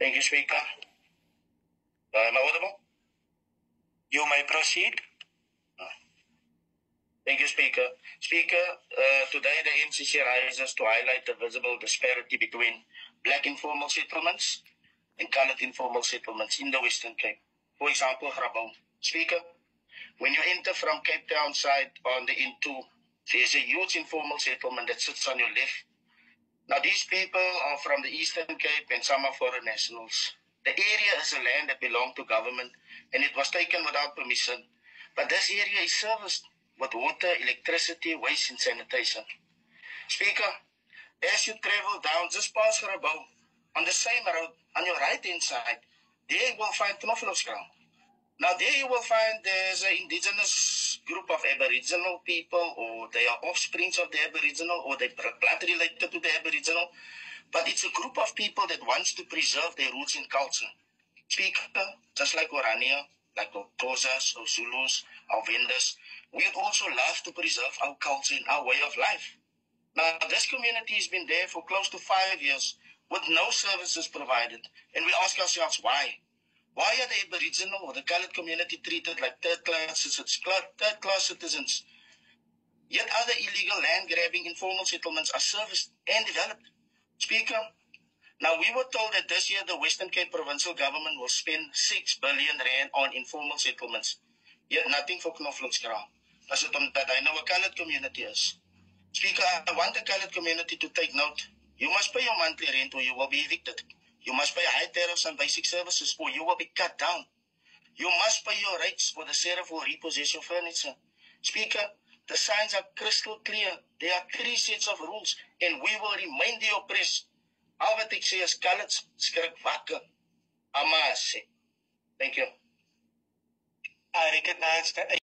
Thank you, Speaker. Am I audible? You may proceed. Thank you, Speaker. Speaker, today the MCC rises to highlight the visible disparity between black informal settlements and colored informal settlements in the Western Cape. For example, Grabouw. Speaker, when you enter from Cape Town side on the N2, there's a huge informal settlement that sits on your left. Now, these people are from the Eastern Cape and some are foreign nationals. The area is a land that belonged to government and it was taken without permission. But this area is serviced with water, electricity, waste and sanitation. Speaker, as you travel down just past Grabouw, on the same road, on your right-hand side, there you will find Knoflooskraal. Now there you will find there's an indigenous group of Aboriginal people, or they are offsprings of the Aboriginal, or they're blood related to the Aboriginal. But it's a group of people that wants to preserve their roots and culture. Speaker, just like Orania, like the Xhosas or Zulus, our vendors, we would also love to preserve our culture and our way of life. Now, this community has been there for close to 5 years with no services provided. And we ask ourselves, why? Why are the Aboriginal or the colored community treated like third-class citizens? Yet other illegal land-grabbing informal settlements are serviced and developed. Speaker, now we were told that this year the Western Cape provincial government will spend 6 billion rand on informal settlements. Yet nothing for Knoflooskraal. As it that I know a colored community is. Speaker, I want the colored community to take note. You must pay your monthly rent or you will be evicted. You must pay high tariffs on basic services or you will be cut down. You must pay your rates for the sheriff will repossess your furniture. Speaker, the signs are crystal clear. There are 3 sets of rules and we will remain the oppressed. Al wat ek sê is coloureds skrik wakker. Ama sê. Thank you. I recognize that